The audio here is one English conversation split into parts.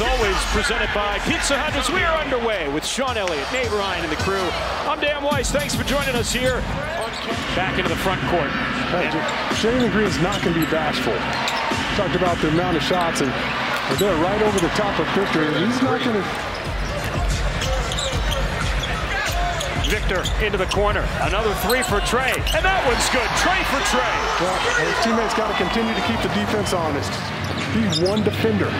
always, presented by Pizza Hut as we are underway with Sean Elliott, Nate Ryan, and the crew. I'm Dan Weiss. Thanks for joining us here. Back into the front court. Jalen Green's not going to be bashful. Talked about the amount of shots, and they're right over the top of Victor. He's not going to. Victor into the corner. Another three for Trey. And that one's good. Trey for Trey. Well, his teammates got to continue to keep the defense honest. He's one defender.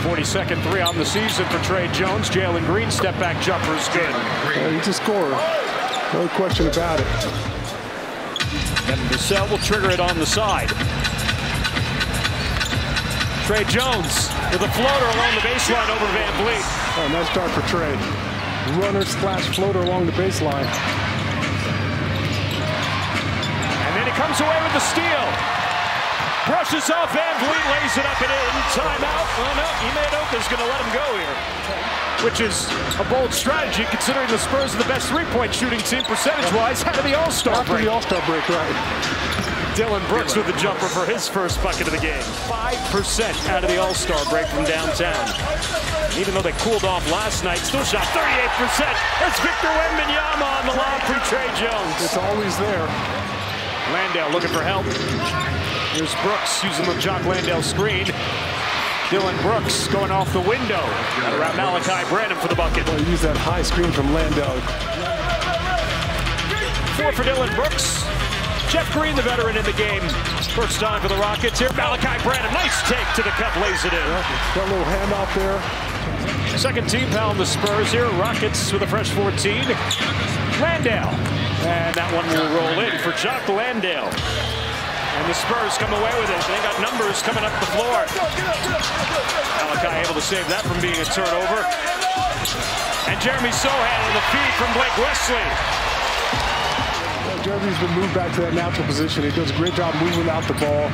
42nd three on the season for Trey Jones. Jalen Green step back jumper is good. He's a scorer. No question about it. And Vassell will trigger it on the side. Trey Jones with a floater along the baseline over Van Vliet. Oh, nice start for Trey. Runner slash floater along the baseline. And then he comes away with the steal. Brushes off Van Vliet, lays it up and in. Timeout. Oh no, Ime Udoka's going to let him go here. Which is a bold strategy considering the Spurs are the best three-point shooting team percentage-wise out of the All-Star break. After the All-Star break, right. Dylan Brooks with the jumper for his first bucket of the game. 5% out of the All-Star break from downtown. Even though they cooled off last night, still shot 38%. That's Victor Wembanyama on the lob for Trey Jones. It's always there. Landale looking for help. Here's Brooks using the Jock Landale screen. Dylan Brooks going off the window. Around Malachi Branham for the bucket. Well, use that high screen from Landale. 4 for Dylan Brooks. Jeff Green, the veteran in the game. First time for the Rockets here. Malachi Branham, nice take to the cup, lays it in. Got a little handoff there. Second team foul on the Spurs here. Rockets with a fresh 14. Landale. And that one will roll in for Jock Landale. And the Spurs come away with it. They got numbers coming up the floor. Malachi able to save that from being a turnover. And Jeremy Sohan with a feed from Blake Wesley. Jeremy's been moved back to that natural position. He does a great job moving out the ball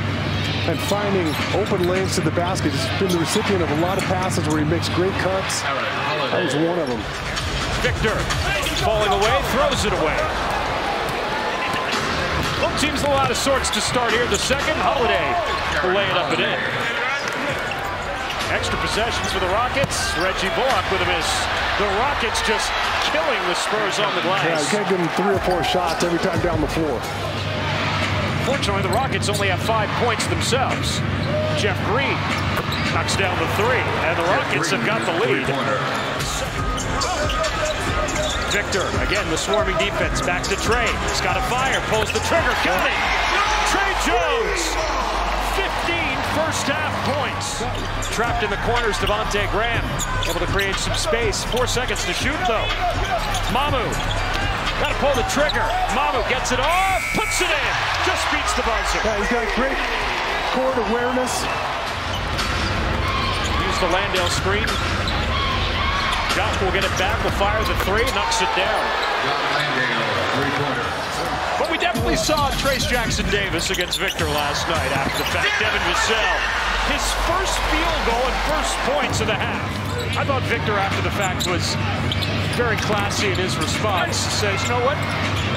and finding open lanes to the basket. He's been the recipient of a lot of passes where he makes great cuts. That was one of them. Victor falling away, throws it away. Both teams a lot of sorts to start here. The second, Holiday will lay it up and in. Extra possessions for the Rockets. Reggie Bullock with a miss. The Rockets just killing the Spurs on the glass. Yeah, you can't give them 3 or 4 shots every time down the floor. Fortunately, the Rockets only have 5 points themselves. Jeff Green knocks down the 3, and the Rockets have got the lead. Victor, again, the swarming defense, back to Trey. He's got a fire, pulls the trigger, got it! Trey Jones! 15 first half points. Trapped in the corners, Devontae Graham. Able to create some space. 4 seconds to shoot, though. Mamu. Got to pull the trigger. Mamu gets it off, puts it in. Just beats the buzzer. Yeah, he's got great court awareness. Use the Landale screen. Jock will get it back, will fire the 3, knocks it down. But we definitely saw Trace Jackson Davis against Victor last night after the fact. Devin Vassell, his first field goal and first points of the half. I thought Victor after the fact was very classy in his response. Says, you know what?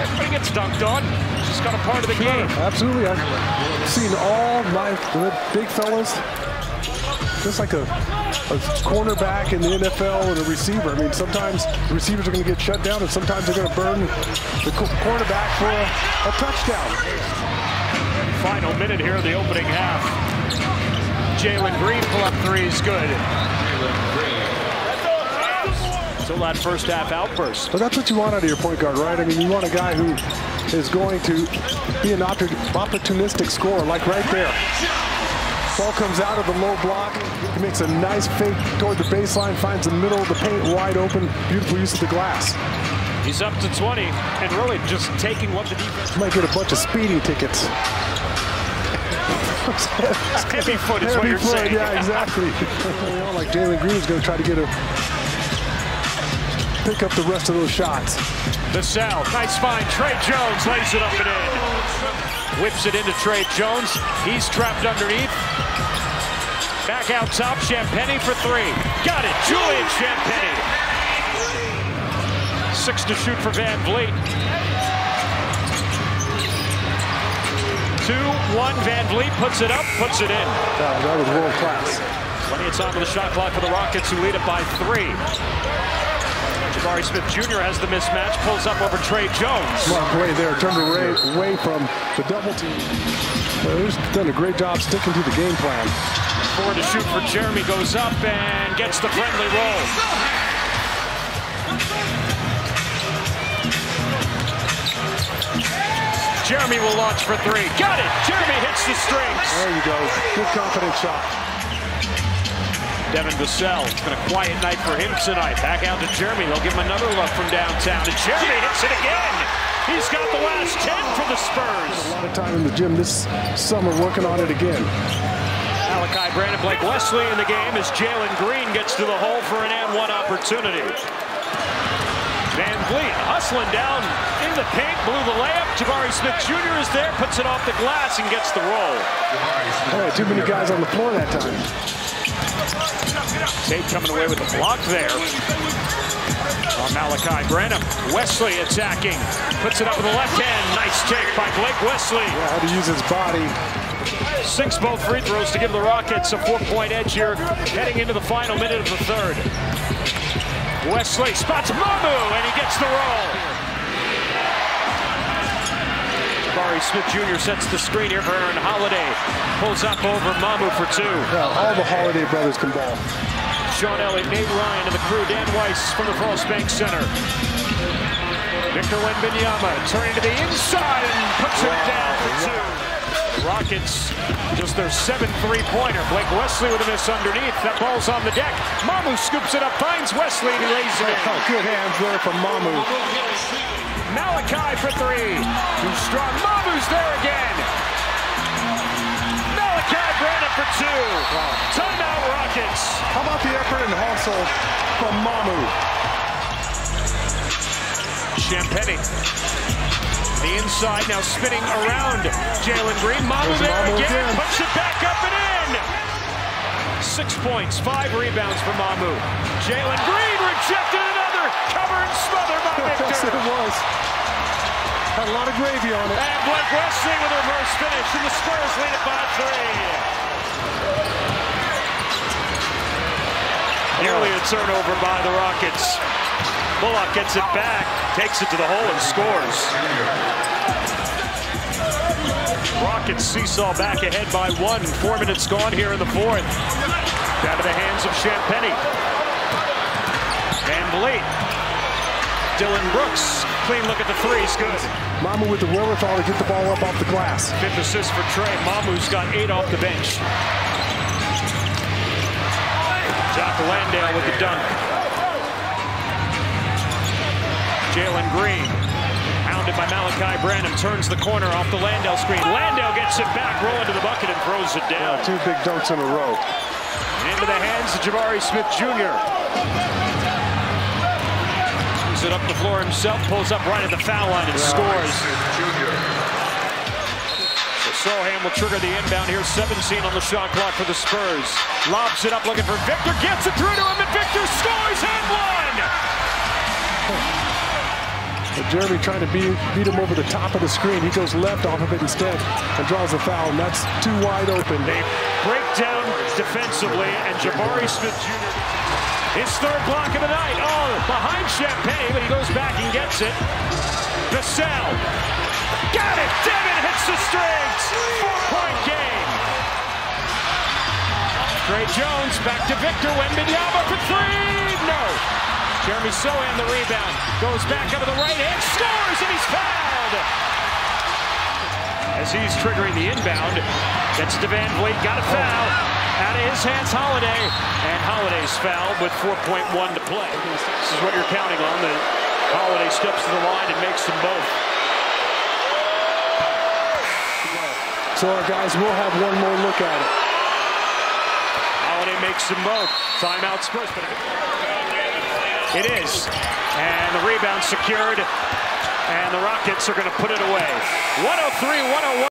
Everybody gets dunked on. It's just got a part of the game. Absolutely. I've seen all the big fellas, just like a cornerback in the NFL and a receiver. I mean, sometimes the receivers are going to get shut down, and sometimes they're going to burn the cornerback for a touchdown. Final minute here of the opening half. Jalen Green pull-up 3 is good. Still that first half outburst. But that's what you want out of your point guard, right? I mean, you want a guy who is going to be an opportunistic scorer, like right there. Ball comes out of the low block. He makes a nice fake toward the baseline, finds the middle of the paint wide open. Beautiful use of the glass. He's up to 20 and really just taking what the defense... Might get a bunch of speeding tickets. Heavy foot is what you're saying. Yeah, exactly. You know, like Jalen Green is going to try to pick up the rest of those shots. Vassell, nice find. Trey Jones lays it up and in. Whips it into Trey Jones. He's trapped underneath. Back out top, Champagnie for 3. Got it, Julian Champagnie. 6 to shoot for Van Vliet. 2-1, Van Vliet puts it up, puts it in. That was world class. Plenty of time on the shot clock for the Rockets, who lead it by 3. Jabari Smith Jr. has the mismatch, pulls up over Tre Jones. Smart play there, turned away from the double team. He's done a great job sticking to the game plan. Forward to shoot for Jeremy, goes up and gets the friendly roll. Jeremy will launch for 3. Got it! Jeremy hits the strings. There you go. Good confident shot. Devin Vassell, it's been a quiet night for him tonight. Back out to Jeremy. They'll give him another look from downtown. And Jeremy hits it again. He's got the last 10 for the Spurs. A lot of time in the gym this summer working on it again. Malachi Branham, Blake Wesley in the game as Jalen Green gets to the hole for an and-one opportunity. Van Vliet hustling down in the paint, blew the layup. Jabari Smith Jr. is there, puts it off the glass and gets the roll. Oh, too many guys on the floor that time. Tate coming away with the block there. On Malachi Branham. Wesley attacking. Puts it up with the left hand. Nice take by Blake Wesley. Yeah, had to use his body. 6 both free throws to give the Rockets a 4-point edge here, heading into the final minute of the third. Wesley spots Mamu, and he gets the roll. Jabari Smith Jr. sets the screen here for Aaron Holiday. Pulls up over Mamu for 2. Yeah, all the Holiday brothers can ball. Sean Elliott, Nate Ryan, and the crew. Dan Weiss from the Frost Bank Center. Victor Wembanyama turning to the inside and puts it down for 2. Rockets, just their 7th three-pointer. Blake Wesley with a miss underneath. That ball's on the deck. Mamu scoops it up, finds Wesley, and he lays it in. Oh, good hands there from Mamu. Malachi for 3. Too strong. Mamu's there again. Malachi Branham for 2. Timeout, Rockets. How about the effort and hustle from Mamu? Champagny. The inside now spinning around Jalen Green. Mamu there again. Puts it back up and in. 6 points, 5 rebounds for Mamu. Jalen Green rejected another. Cover and smother by Victor. Yes, it was. Had a lot of gravy on it. And Blake Wesley with a reverse finish, and the Spurs lead it by 3. Nearly a turnover by the Rockets. Bullock gets it back, takes it to the hole and scores. Rockets seesaw back ahead by 1. 4 minutes gone here in the 4th. Down to the hands of Champagny. Van Vliet. Dylan Brooks. Clean look at the 3's good. Mamu with the wherewithal to get the ball up off the glass. 5th assist for Trey. Mamu's got 8 off the bench. Jock Landale with the dunk. Jalen Green, hounded by Malachi Branham, turns the corner off the Landale screen. Landale gets it back, rolling to the bucket and throws it down. Yeah, 2 big dunks in a row. And into the hands of Jabari Smith Jr. Moves it up the floor himself, pulls up right at the foul line and scores. So Sohan will trigger the inbound here, 17 on the shot clock for the Spurs. Lobs it up looking for Victor, gets it through to him, and Victor scores and 1! Jeremy trying to beat him over the top of the screen. He goes left off of it instead and draws a foul, and that's too wide open. They break down defensively, and Jabari Smith Jr. his 3rd block of the night. Oh, behind Champagny, but he goes back and gets it. Vassell. Got it! Devin hits the strings! 4-point game. Tre Jones back to Victor Wembanyama for 3. No. Jeremy Sohan the rebound, goes back up to the right hand, scores, and he's fouled! As he's triggering the inbound, gets to Van Vliet, got a foul, out of his hands Holiday, and Holiday's fouled with 4.1 to play. This is what you're counting on, that Holiday steps to the line and makes them both. So our guys will have one more look at it. Holiday makes them both. Timeout Spurs. It is. And the rebound secured. And the Rockets are going to put it away. 103-101.